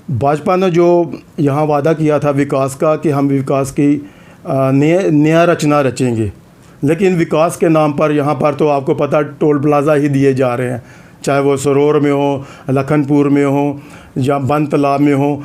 भाजपा ने जो यहाँ वादा किया था विकास का कि हम विकास की नया रचना रचेंगे, लेकिन विकास के नाम पर यहाँ पर तो आपको पता टोल प्लाज़ा ही दिए जा रहे हैं, चाहे वो सरोर में हो, लखनपुर में हो या बन तालाब में हो।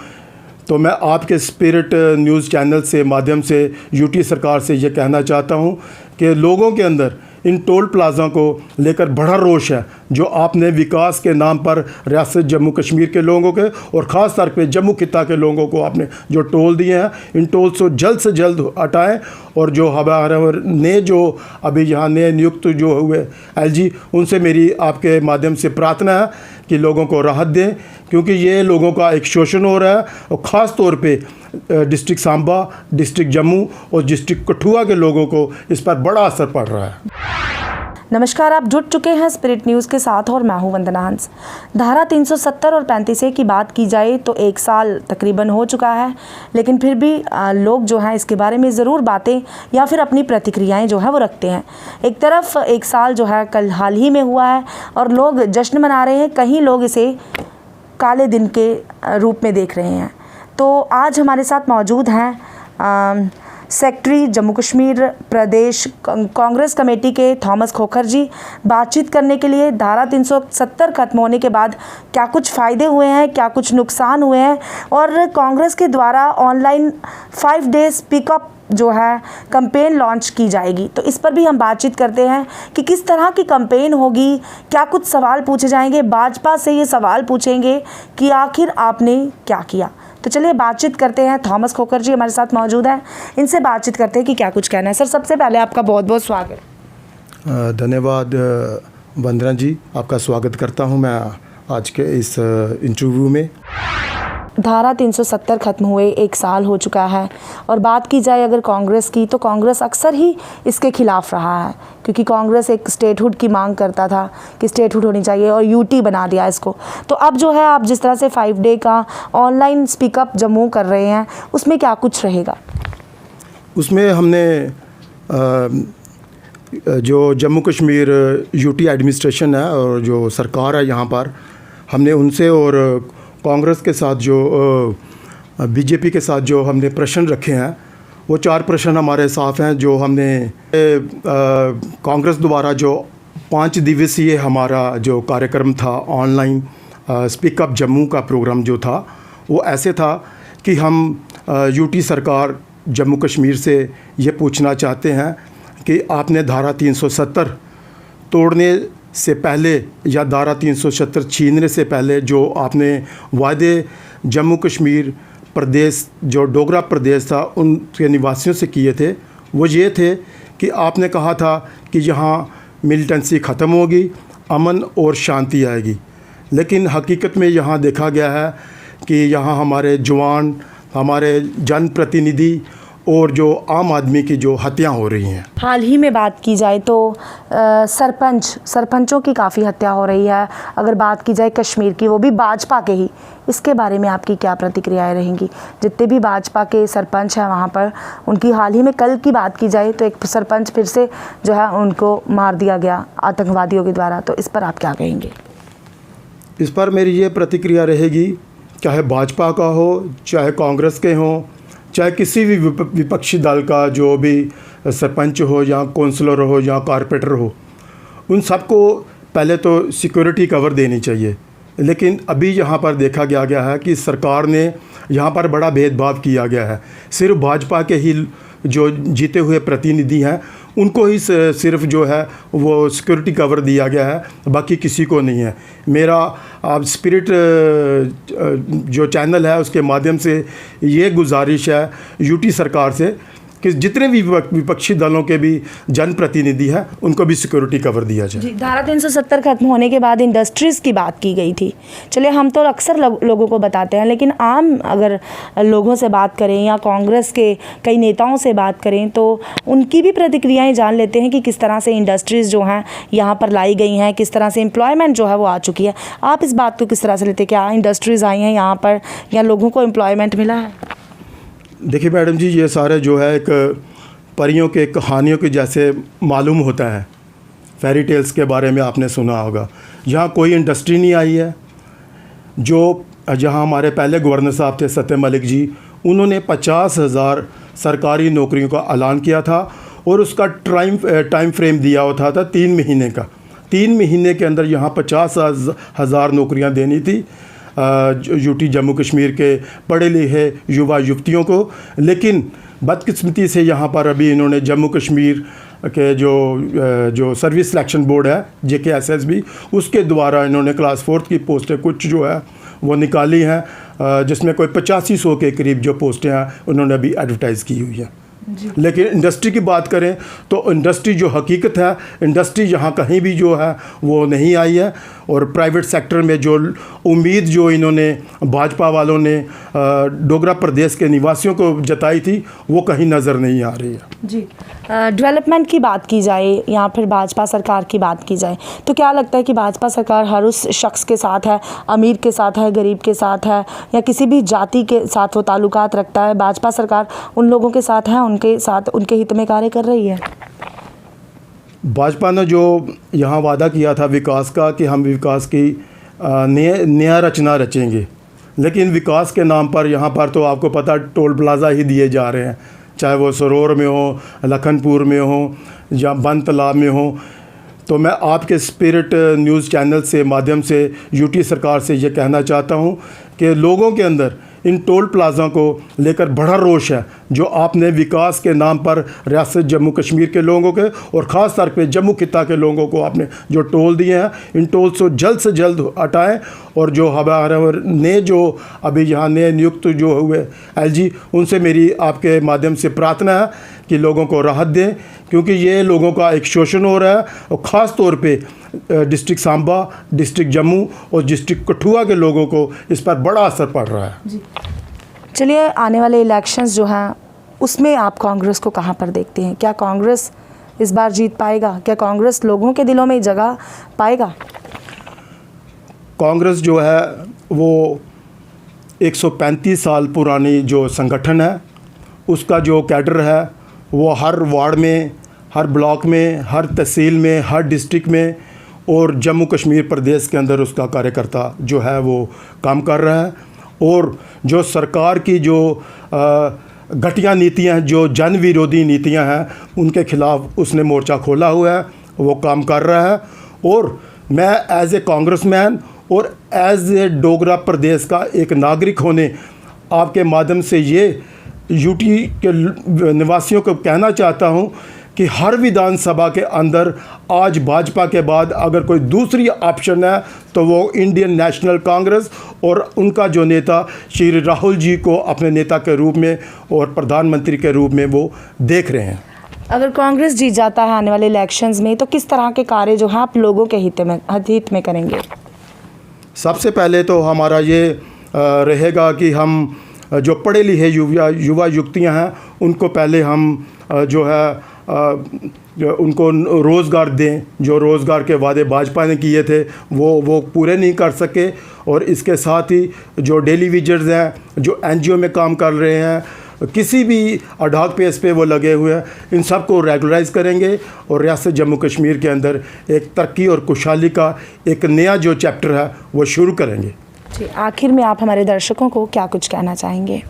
तो मैं आपके स्पिरिट न्यूज़ चैनल से माध्यम से यूटी सरकार से ये कहना चाहता हूँ कि लोगों के अंदर इन टोल प्लाज़ा को लेकर बड़ा रोष है, जो आपने विकास के नाम पर रियासत जम्मू कश्मीर के लोगों के और ख़ास तौर पे जम्मू खिता के लोगों को आपने जो टोल दिए हैं, इन टोल को जल्द से जल्द हटाएं। और जो हमारे नए जो अभी यहाँ नए नियुक्त जो हुए एलजी, उनसे मेरी आपके माध्यम से प्रार्थना है कि लोगों को राहत दें, क्योंकि ये लोगों का एक शोषण हो रहा है। और ख़ास तौर पे डिस्ट्रिक्ट सांबा, डिस्ट्रिक्ट जम्मू और डिस्ट्रिक्ट कठुआ के लोगों को इस पर बड़ा असर पड़ रहा है। नमस्कार, आप जुड़ चुके हैं स्पिरिट न्यूज़ के साथ और मैं हूं वंदना हंस। धारा 370 और 35A की बात की जाए तो 1 साल तकरीबन हो चुका है, लेकिन फिर भी लोग जो हैं इसके बारे में ज़रूर बातें या फिर अपनी प्रतिक्रियाएं जो है वो रखते हैं। एक तरफ 1 साल जो है कल हाल ही में हुआ है और लोग जश्न मना रहे हैं, कहीं लोग इसे काले दिन के रूप में देख रहे हैं। तो आज हमारे साथ मौजूद हैं सेक्रेटरी जम्मू कश्मीर प्रदेश कांग्रेस कमेटी के थॉमस खोखर जी, बातचीत करने के लिए धारा 370 खत्म होने के बाद क्या कुछ फ़ायदे हुए हैं, क्या कुछ नुकसान हुए हैं, और कांग्रेस के द्वारा ऑनलाइन 5 डेज पिकअप जो है कैंपेन लॉन्च की जाएगी। तो इस पर भी हम बातचीत करते हैं कि किस तरह की कैंपेन होगी, क्या कुछ सवाल पूछे जाएंगे, भाजपा से ये सवाल पूछेंगे कि आखिर आपने क्या किया। तो चलिए बातचीत करते हैं। थॉमस खोखर जी हमारे साथ मौजूद हैं, इनसे बातचीत करते हैं कि क्या कुछ कहना है। सर, सबसे पहले आपका बहुत बहुत स्वागत। धन्यवाद वंदना जी, आपका स्वागत करता हूं मैं आज के इस इंटरव्यू में। धारा 370 खत्म हुए 1 साल हो चुका है, और बात की जाए अगर कांग्रेस की तो कांग्रेस अक्सर ही इसके खिलाफ रहा है, क्योंकि कांग्रेस एक स्टेटहुड की मांग करता था कि स्टेटहुड होनी चाहिए और यूटी बना दिया इसको। तो अब जो है आप जिस तरह से 5 डे का ऑनलाइन स्पीकअप जम्मू कर रहे हैं, उसमें क्या कुछ रहेगा? उसमें हमने जो जम्मू कश्मीर यूटी एडमिनिस्ट्रेशन है और जो सरकार है यहाँ पर, हमने उनसे और कांग्रेस के साथ जो बीजेपी के साथ जो हमने प्रश्न रखे हैं, वो 4 प्रश्न हमारे साफ हैं। जो हमने कांग्रेस द्वारा जो 5 दिवसीय हमारा जो कार्यक्रम था ऑनलाइन स्पीकअप जम्मू का प्रोग्राम जो था, वो ऐसे था कि हम यूटी सरकार जम्मू कश्मीर से ये पूछना चाहते हैं कि आपने धारा 370 तोड़ने से पहले या धारा 370 छीनने से पहले जो आपने वादे जम्मू कश्मीर प्रदेश जो डोगरा प्रदेश था उनके निवासियों से किए थे, वो ये थे कि आपने कहा था कि यहाँ मिलिटेंसी ख़त्म होगी, अमन और शांति आएगी। लेकिन हकीकत में यहाँ देखा गया है कि यहाँ हमारे जवान, हमारे जनप्रतिनिधि और जो आम आदमी की जो हत्या हो रही हैं। हाल ही में बात की जाए तो सरपंचों की काफ़ी हत्या हो रही है। अगर बात की जाए कश्मीर की, वो भी भाजपा के ही, इसके बारे में आपकी क्या प्रतिक्रियाएं रहेंगी? जितने भी भाजपा के सरपंच हैं वहाँ पर, उनकी हाल ही में कल की बात की जाए तो एक सरपंच फिर से जो है उनको मार दिया गया आतंकवादियों के द्वारा। तो इस पर आप क्या कहेंगे? इस पर मेरी ये प्रतिक्रिया रहेगी, चाहे भाजपा का हो, चाहे कांग्रेस के हों, चाहे किसी भी विपक्षी दल का जो भी सरपंच हो या काउंसलर हो या कारपोरेटर हो, उन सबको पहले तो सिक्योरिटी कवर देनी चाहिए। लेकिन अभी यहाँ पर देखा गया है कि सरकार ने यहाँ पर बड़ा भेदभाव किया गया है। सिर्फ भाजपा के ही जो जीते हुए प्रतिनिधि हैं उनको ही सिर्फ जो है वो सिक्योरिटी कवर दिया गया है, बाकी किसी को नहीं है। मेरा आप स्पिरिट जो चैनल है उसके माध्यम से ये गुजारिश है यूटी सरकार से कि जितने भी विपक्षी दलों के भी जनप्रतिनिधि हैं उनको भी सिक्योरिटी कवर दिया जाए। जी, धारा 370 खत्म होने के बाद इंडस्ट्रीज़ की बात की गई थी। चलिए, हम तो अक्सर लोगों को बताते हैं, लेकिन आम अगर लोगों से बात करें या कांग्रेस के कई नेताओं से बात करें तो उनकी भी प्रतिक्रियाएं जान लेते हैं कि किस तरह से इंडस्ट्रीज़ जो हैं यहाँ पर लाई गई हैं, किस तरह से एम्प्लॉयमेंट जो है वो आ चुकी है। आप इस बात को किस तरह से लेते हैं? क्या इंडस्ट्रीज़ आई हैं यहाँ पर या लोगों को एम्प्लॉयमेंट मिला है? देखिए मैडम जी, ये सारे जो है एक परियों के कहानियों के जैसे मालूम होता है। फेरी टेल्स के बारे में आपने सुना होगा। यहाँ कोई इंडस्ट्री नहीं आई है। जो जहां हमारे पहले गवर्नर साहब थे सत्यम मलिक जी, उन्होंने 50,000 सरकारी नौकरियों का ऐलान किया था और उसका टाइम फ्रेम दिया हुआ था 3 महीने का। 3 महीने के अंदर यहाँ 50,000 नौकरियाँ देनी थी यूटी जम्मू कश्मीर के पढ़े लिखे युवा युवतियों को। लेकिन बदकिस्मती से यहाँ पर अभी इन्होंने जम्मू कश्मीर के जो सर्विस सिलेक्शन बोर्ड है JKSSB, उसके द्वारा इन्होंने क्लास 4 की पोस्टें कुछ जो है वो निकाली हैं, जिसमें कोई 8500 के करीब जो पोस्टें हैं उन्होंने अभी एडवर्टाइज़ की हुई हैं। लेकिन इंडस्ट्री की बात करें तो इंडस्ट्री जो हकीकत है, इंडस्ट्री यहाँ कहीं भी जो है वो नहीं आई है। और प्राइवेट सेक्टर में जो उम्मीद जो इन्होंने भाजपा वालों ने डोगरा प्रदेश के निवासियों को जताई थी वो कहीं नज़र नहीं आ रही है। जी, डेवलपमेंट की बात की जाए या फिर भाजपा सरकार की बात की जाए तो क्या लगता है कि भाजपा सरकार हर उस शख्स के साथ है, अमीर के साथ है, गरीब के साथ है, या किसी भी जाति के साथ वो ताल्लुकात रखता है? भाजपा सरकार उन लोगों के साथ है, उनके साथ उनके हित में कार्य कर रही है? भाजपा ने जो यहाँ वादा किया था विकास का कि हम विकास की नया रचना रचेंगे, लेकिन विकास के नाम पर यहाँ पर तो आपको पता टोल प्लाज़ा ही दिए जा रहे हैं, चाहे वो सरोर में हो, लखनपुर में हो या बन तालाब में हो। तो मैं आपके स्पिरिट न्यूज़ चैनल से माध्यम से यूटी सरकार से ये कहना चाहता हूँ कि लोगों के अंदर इन टोल प्लाज़ा को लेकर बड़ा रोष है, जो आपने विकास के नाम पर रियासत जम्मू कश्मीर के लोगों के और ख़ास तौर पे जम्मू खिता के लोगों को आपने जो टोल दिए हैं, इन टोल से जल्द हटाएं। और जो हमारे नए जो अभी यहाँ नए नियुक्त जो हुए LG, उनसे मेरी आपके माध्यम से प्रार्थना है कि लोगों को राहत दें, क्योंकि ये लोगों का एक शोषण हो रहा है। और ख़ास तौर पे डिस्ट्रिक्ट सांबा, डिस्ट्रिक्ट जम्मू और डिस्ट्रिक्ट कठुआ के लोगों को इस पर बड़ा असर पड़ रहा है। जी, चलिए, आने वाले इलेक्शंस जो हैं उसमें आप कांग्रेस को कहाँ पर देखते हैं? क्या कांग्रेस इस बार जीत पाएगा? क्या कांग्रेस लोगों के दिलों में जगह पाएगा? कांग्रेस जो है वो 135 साल पुरानी जो संगठन है, उसका जो कैडर है वो हर वार्ड में, हर ब्लॉक में, हर तहसील में, हर डिस्ट्रिक्ट में और जम्मू कश्मीर प्रदेश के अंदर उसका कार्यकर्ता जो है वो काम कर रहा है। और जो सरकार की जो घटिया नीतियां हैं, जो जन विरोधी नीतियां हैं, उनके खिलाफ उसने मोर्चा खोला हुआ है, वो काम कर रहा है। और मैं एज ए कांग्रेसमैन और एज ए डोगरा प्रदेश का एक नागरिक होने आपके माध्यम से ये यूटी के निवासियों को कहना चाहता हूँ कि हर विधानसभा के अंदर आज भाजपा के बाद अगर कोई दूसरी ऑप्शन है तो वो इंडियन नेशनल कांग्रेस और उनका जो नेता श्री राहुल जी को अपने नेता के रूप में और प्रधानमंत्री के रूप में वो देख रहे हैं। अगर कांग्रेस जीत जाता है आने वाले इलेक्शंस में तो किस तरह के कार्य जो है आप लोगों के हित में करेंगे? सबसे पहले तो हमारा ये रहेगा कि हम जो पढ़े लिखे युवा युवतियाँ हैं उनको पहले हम जो है उनको रोज़गार दें। जो रोज़गार के वादे भाजपा ने किए थे वो पूरे नहीं कर सके। और इसके साथ ही जो डेली वेजर्स हैं, जो NGO में काम कर रहे हैं, किसी भी अडाक पेस पे वो लगे हुए हैं, इन सब को रेगुलराइज करेंगे और रियासत जम्मू कश्मीर के अंदर एक तरक्की और खुशहाली का एक नया जो चैप्टर है वो शुरू करेंगे। जी, आखिर में आप हमारे दर्शकों को क्या कुछ कहना चाहेंगे?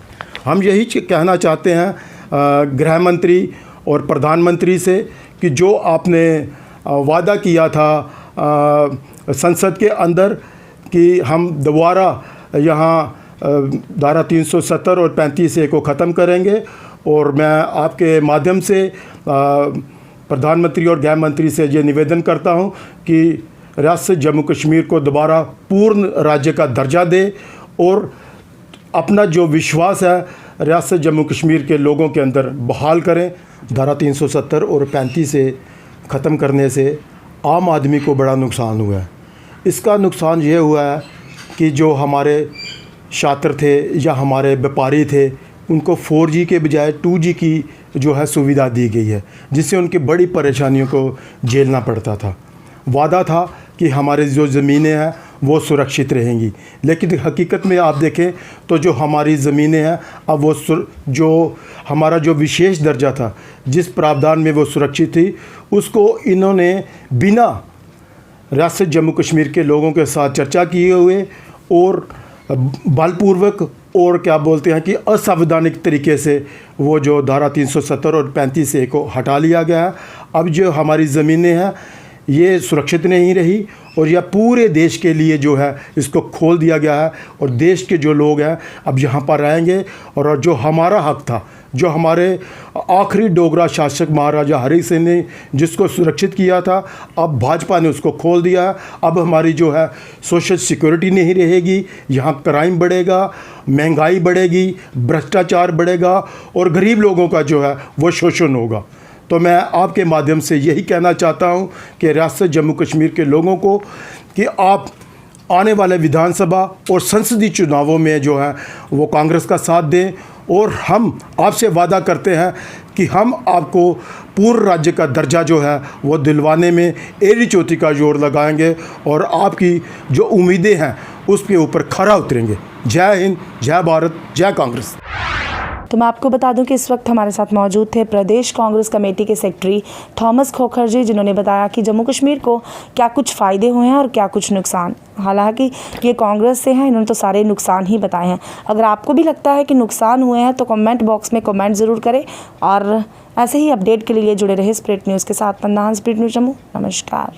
हम यही कहना चाहते हैं गृह मंत्री और प्रधानमंत्री से कि जो आपने वादा किया था संसद के अंदर कि हम दोबारा यहाँ धारा 370 और 35A को ख़त्म करेंगे, और मैं आपके माध्यम से प्रधानमंत्री और गृह मंत्री से ये निवेदन करता हूँ कि रियासत जम्मू कश्मीर को दोबारा पूर्ण राज्य का दर्जा दे और अपना जो विश्वास है रियासत जम्मू कश्मीर के लोगों के अंदर बहाल करें। धारा 370 और 35A ख़त्म करने से आम आदमी को बड़ा नुकसान हुआ है। इसका नुकसान ये हुआ है कि जो हमारे छात्र थे या हमारे व्यापारी थे, उनको 4G के बजाय 2G की जो है सुविधा दी गई है, जिससे उनकी बड़ी परेशानियों को झेलना पड़ता था। वादा था कि हमारे जो ज़मीनें हैं वो सुरक्षित रहेंगी, लेकिन हकीकत में आप देखें तो जो हमारी ज़मीनें हैं अब वो जो हमारा जो विशेष दर्जा था, जिस प्रावधान में वो सुरक्षित थी, उसको इन्होंने बिना रियासत जम्मू कश्मीर के लोगों के साथ चर्चा किए हुए और बलपूर्वक और क्या बोलते हैं कि असंवैधानिक तरीके से वो जो धारा 370 और 35A को हटा लिया गया है। अब जो हमारी ज़मीनें हैं ये सुरक्षित नहीं रही और यह पूरे देश के लिए जो है इसको खोल दिया गया है और देश के जो लोग हैं अब यहाँ पर रहेंगे और जो हमारा हक था, जो हमारे आखिरी डोगरा शासक महाराजा हरि सिंह ने जिसको सुरक्षित किया था, अब भाजपा ने उसको खोल दिया है। अब हमारी जो है सोशल सिक्योरिटी नहीं रहेगी, यहाँ क्राइम बढ़ेगा, महंगाई बढ़ेगी, भ्रष्टाचार बढ़ेगा और गरीब लोगों का जो है वो शोषण होगा। तो मैं आपके माध्यम से यही कहना चाहता हूँ कि रियासत जम्मू कश्मीर के लोगों को कि आप आने वाले विधानसभा और संसदीय चुनावों में जो है वो कांग्रेस का साथ दें और हम आपसे वादा करते हैं कि हम आपको पूर्ण राज्य का दर्जा जो है वो दिलवाने में एड़ी चोटी का जोर लगाएंगे और आपकी जो उम्मीदें हैं उसके ऊपर खरा उतरेंगे। जय हिंद, जय भारत, जय कांग्रेस। तो मैं आपको बता दूं कि इस वक्त हमारे साथ मौजूद थे प्रदेश कांग्रेस कमेटी के सेक्रेटरी थॉमस खोखर जी, जिन्होंने बताया कि जम्मू कश्मीर को क्या कुछ फ़ायदे हुए हैं और क्या कुछ नुकसान। हालांकि ये कांग्रेस से हैं, इन्होंने तो सारे नुकसान ही बताए हैं। अगर आपको भी लगता है कि नुकसान हुए हैं तो कमेंट बॉक्स में कमेंट ज़रूर करें और ऐसे ही अपडेट के लिए जुड़े रहे स्प्रिट न्यूज़ के साथ। पंदान स्प्रिट न्यूज़ जम्मू। नमस्कार।